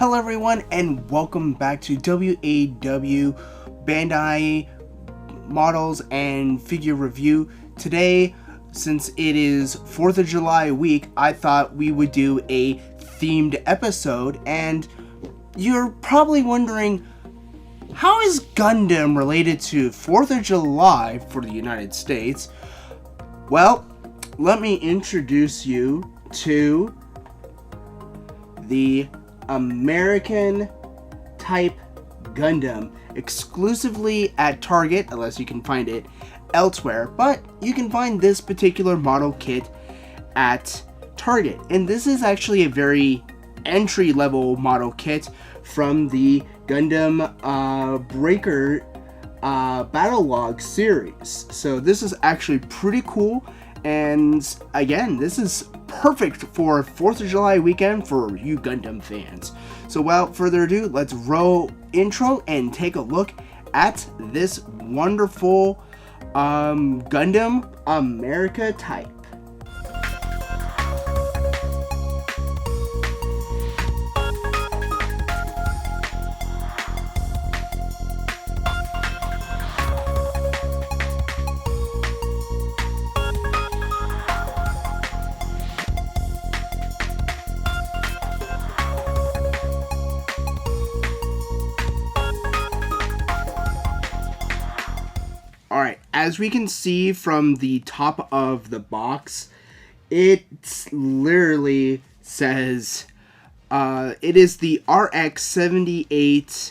Hello everyone and welcome back to WAW Bandai Models and Figure Review. Today, since it is 4th of July week, I thought we would do a themed episode, and you're probably wondering, how is Gundam related to 4th of July for the United States? Well, let me introduce you to the American type Gundam, exclusively at Target, unless you can find it elsewhere, but you can find this particular model kit at Target. And this is actually a very entry-level model kit from the Gundam Breaker Battlogue series. So this is actually pretty cool, and again, this is perfect for 4th of July weekend for you Gundam fans. So without further ado, let's roll intro and take a look at this wonderful Gundam America type. Alright, as we can see from the top of the box, it literally says it is the RX-78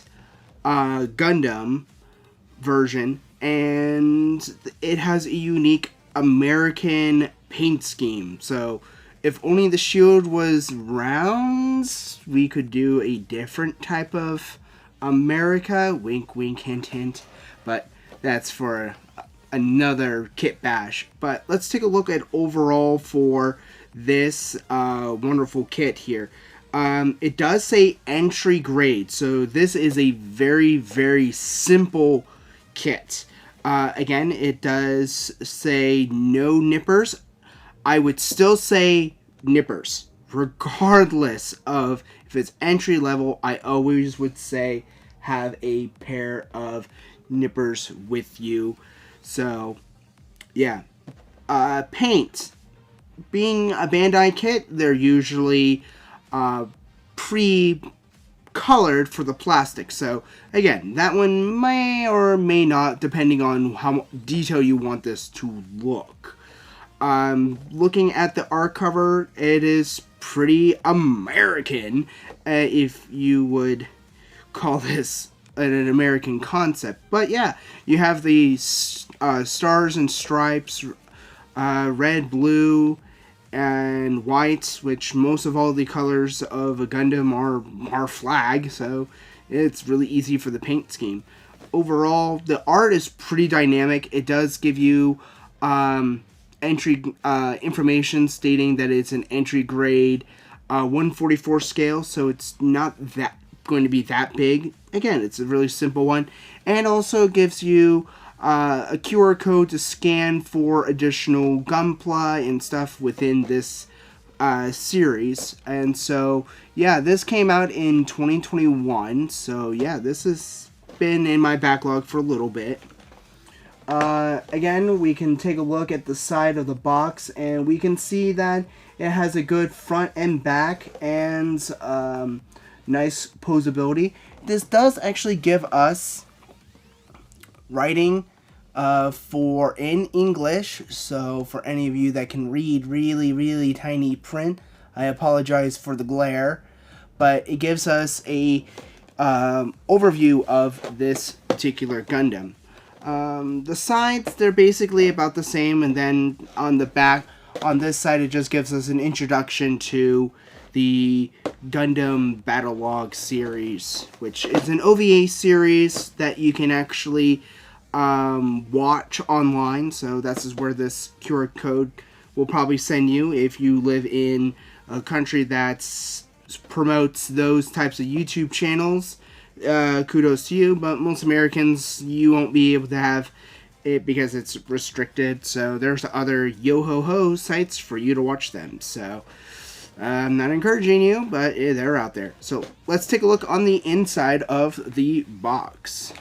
Gundam version, and it has a unique American paint scheme. So if only the shield was rounds, we could do a different type of America. Wink, wink, hint, hint. But that's for another kit bash. But let's take a look at overall for this wonderful kit here. It does say entry grade, so this is a very, very simple kit. Again, it does say no nippers. I would still say nippers, regardless of if it's entry level. I always would say have a pair of nippers with you. So yeah, paint, being a Bandai kit, they're usually pre-colored for the plastic. So again, that one may or may not, depending on how detail you want this to look. Looking at the art cover, it is pretty American, if you would call this an American concept. But yeah, you have the stars and stripes, red, blue, and white, which most of all the colors of a Gundam are our flag, so it's really easy for the paint scheme. Overall, the art is pretty dynamic. It does give you entry information stating that it's an entry grade 144 scale, so it's not that going to be that big. Again, it's a really simple one, and also gives you a QR code to scan for additional gunpla and stuff within this series. And so yeah, this came out in 2021, so yeah, this has been in my backlog for a little bit. Again, we can take a look at the side of the box, and we can see that it has a good front and back, and nice posability. This does actually give us writing for in English, so for any of you that can read really tiny print, I apologize for the glare, but it gives us a overview of this particular Gundam. The sides, they're basically about the same, and then on the back, on this side, it just gives us an introduction to the Gundam Battlogue series, which is an OVA series that you can actually watch online. So this is where this QR code will probably send you if you live in a country that promotes those types of YouTube channels. Kudos to you, but most Americans, you won't be able to have it because it's restricted. So there's other yo-ho-ho sites for you to watch them. So I'm not encouraging you, but they're out there. So let's take a look on the inside of the box.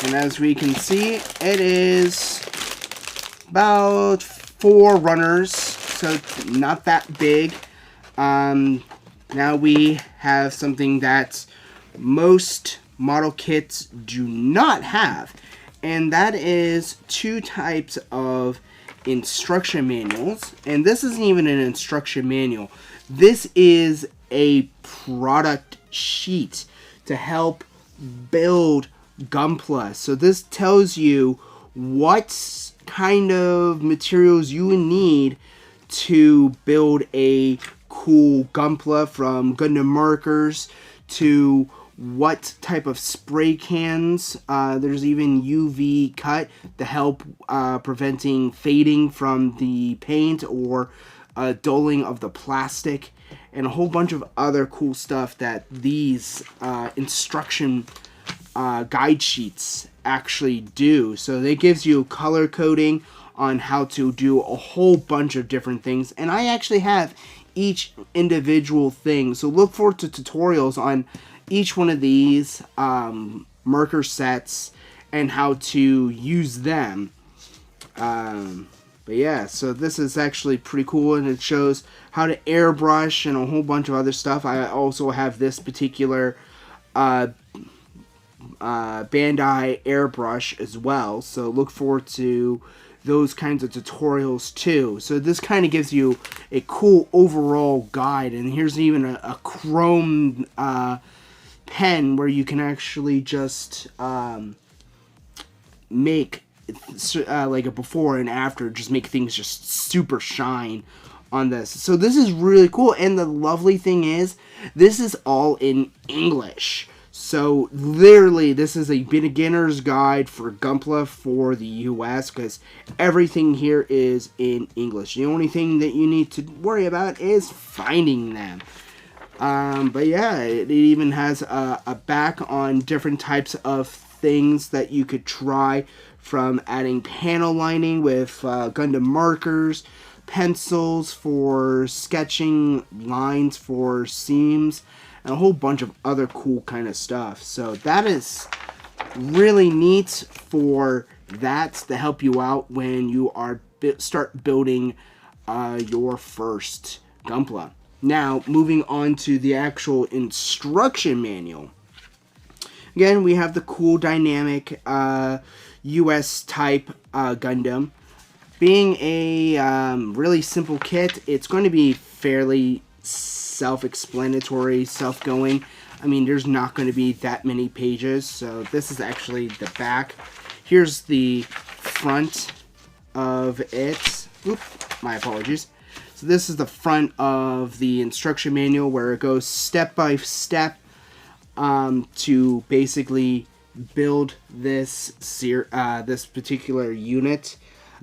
And as we can see, it is about 4 runners, so not that big. Now we have something that most model kits do not have, and that is 2 types of instruction manuals. And this isn't even an instruction manual. This is a product sheet to help build Gunpla. So this tells you what kind of materials you would need to build a cool Gunpla, from Gundam markers to what type of spray cans. There's even UV cut to help preventing fading from the paint or dulling of the plastic, and a whole bunch of other cool stuff that these instruction guide sheets actually do. So it gives you color coding on how to do a whole bunch of different things, and I actually have each individual thing, so look forward to tutorials on each one of these marker sets and how to use them. But yeah, so this is actually pretty cool, and it shows how to airbrush and a whole bunch of other stuff. I also have this particular Bandai airbrush as well, so look forward to those kinds of tutorials too. So this kind of gives you a cool overall guide, and here's even a chrome pen where you can actually just make like a before and after, just make things just super shine on this. So this is really cool, and the lovely thing is this is all in English. So literally this is a beginner's guide for Gunpla for the US, because everything here is in English. The only thing that you need to worry about is finding them. But yeah, it even has a back on different types of things that you could try, from adding panel lining with Gundam markers, pencils for sketching lines for seams, and a whole bunch of other cool kind of stuff. So that is really neat for that, to help you out when you are start building your first Gunpla. Now, moving on to the actual instruction manual. Again, we have the cool dynamic US type Gundam. Being a really simple kit, it's going to be fairly self-explanatory, self-going. I mean, there's not going to be that many pages. So this is actually the back. Here's the front of it. Oop, my apologies. So this is the front of the instruction manual, where it goes step by step to basically build this this particular unit.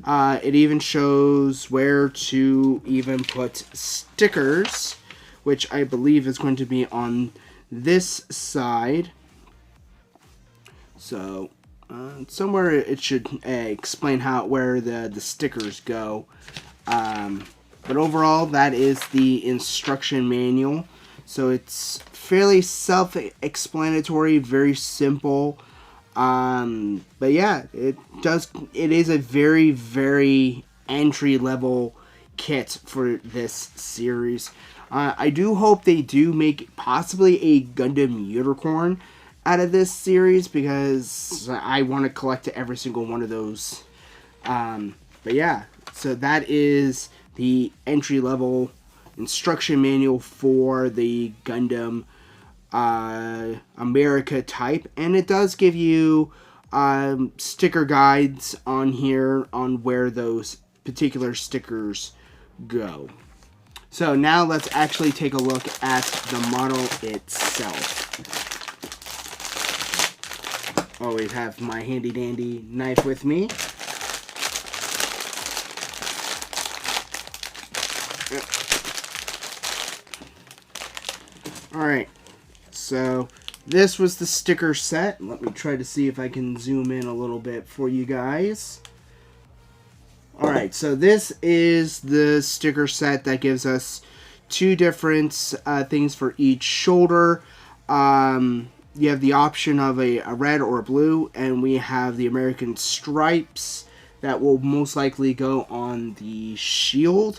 It even shows where to even put stickers, which I believe is going to be on this side. So somewhere it should explain where the stickers go. But overall, that is the instruction manual. So it's fairly self-explanatory, very simple. But yeah, it is a very, very entry-level kit for this series. I do hope they do make possibly a Gundam Unicorn out of this series, because I want to collect every single one of those. But yeah, so that is the entry-level instruction manual for the Gundam America type, and it does give you sticker guides on here on where those particular stickers go. So now let's actually take a look at the model itself. Always have my handy dandy knife with me. Alright, so this was the sticker set. Let me try to see if I can zoom in a little bit for you guys. Alright, so this is the sticker set that gives us two different things for each shoulder. You have the option of a red or a blue, and we have the American stripes that will most likely go on the shield,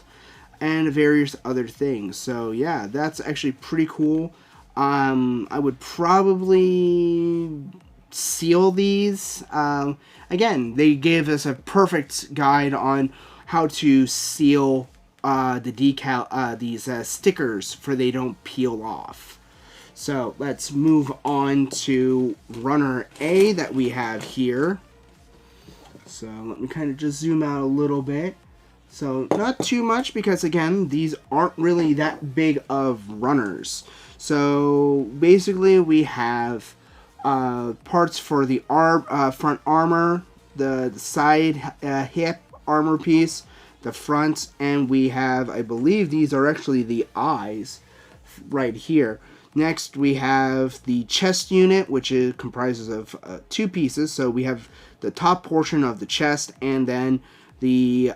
and various other things. So yeah, that's actually pretty cool. I would probably seal these. Again, they gave us a perfect guide on how to seal the decal, these stickers, for they don't peel off. So let's move on to runner A that we have here. So let me kind of just zoom out a little bit. So not too much, because again, these aren't really that big of runners. So basically we have parts for the front armor, the side hip armor piece, the front, and we have, I believe these are actually the eyes right here. Next, we have the chest unit, which comprises of two pieces. So we have the top portion of the chest, and then the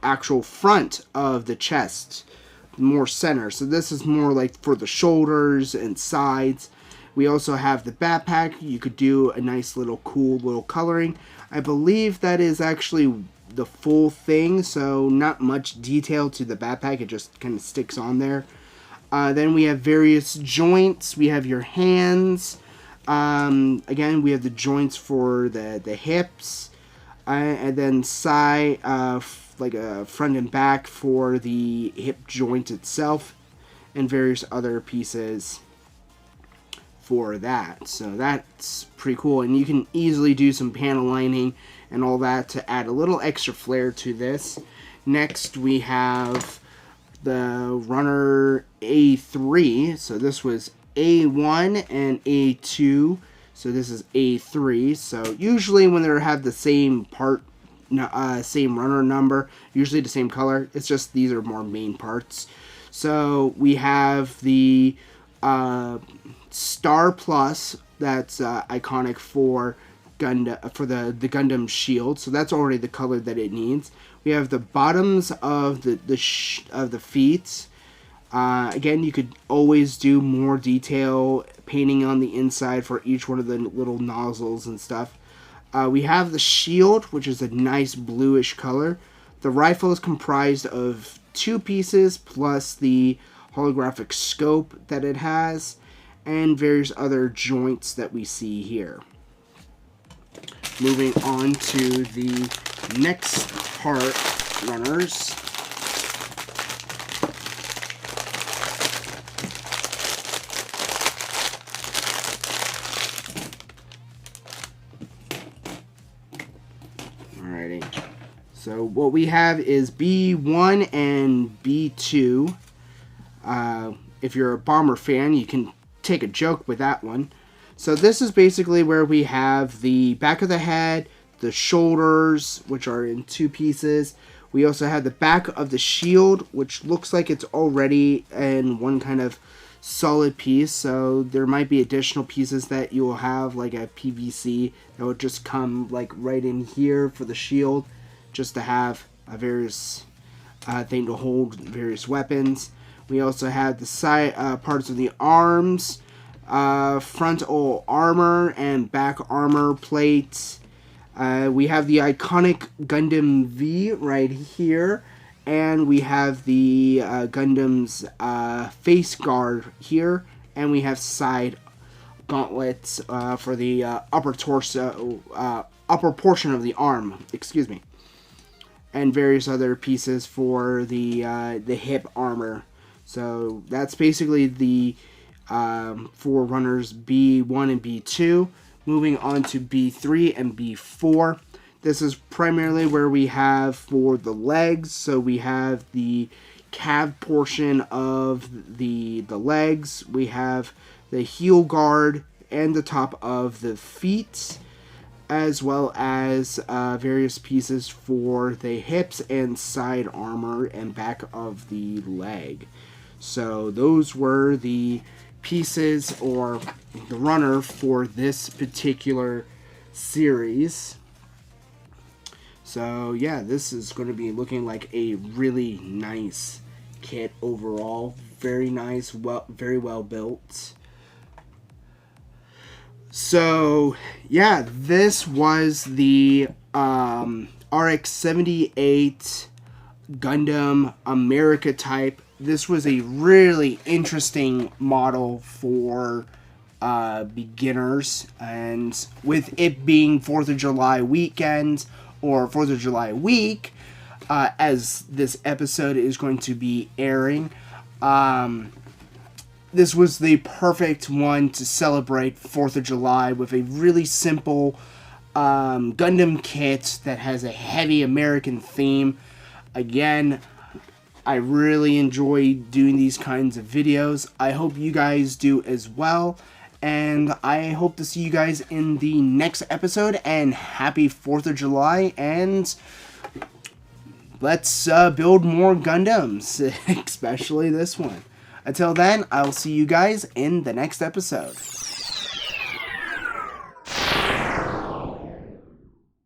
actual front of the chest, more center. So this is more like for the shoulders and sides. We also have the backpack. You could do a nice little cool little coloring. I believe that is actually the full thing, so not much detail to the backpack. It just kind of sticks on there. Then we have various joints. We have your hands. Again, we have the joints for the hips. And then side, like a front and back for the hip joint itself. And various other pieces for that. So that's pretty cool. And you can easily do some panel lining and all that to add a little extra flair to this. Next, we have the runner A3. So this was A1 and A2. So this is A3. So usually when they have the same same runner number, usually the same color, it's just these are more main parts. So we have the Star Plus, that's iconic for Gundam, for the Gundam shield. So that's already the color that it needs. We have the bottoms of the feet. Again, you could always do more detail painting on the inside for each one of the little nozzles and stuff. We have the shield, which is a nice bluish color. The rifle is comprised of two pieces plus the holographic scope that it has, and various other joints that we see here. Moving on to the next part, runners. Alrighty. So what we have is B1 and B2. If you're a Bomber fan, you can take a joke with that one. So this is basically where we have the back of the head, the shoulders, which are in two pieces. We also have the back of the shield, which looks like it's already in one kind of solid piece. So there might be additional pieces that you will have, like a PVC that would just come like right in here for the shield, just to have a various thing to hold various weapons. We also have the side parts of the arms, frontal armor and back armor plates. We have the iconic Gundam V right here, and we have the Gundam's face guard here, and we have side gauntlets for the upper torso, upper portion of the arm, excuse me, and various other pieces for the hip armor. So that's basically the four runners B1 and B2. Moving on to B3 and B4. This is primarily where we have for the legs. So we have the calf portion of the legs. We have the heel guard and the top of the feet, as well as various pieces for the hips and side armor and back of the leg. So those were the pieces, or the runner, for this particular series. So yeah, this is going to be looking like a really nice kit overall. Very nice, very well built. So yeah, this was the RX-78 Gundam America type. This was a really interesting model for beginners, and with it being 4th of July weekend, or 4th of July week, as this episode is going to be airing, this was the perfect one to celebrate 4th of July with a really simple Gundam kit that has a heavy American theme. Again, I really enjoy doing these kinds of videos. I hope you guys do as well. And I hope to see you guys in the next episode. And happy 4th of July. And let's build more Gundams, especially this one. Until then, I'll see you guys in the next episode.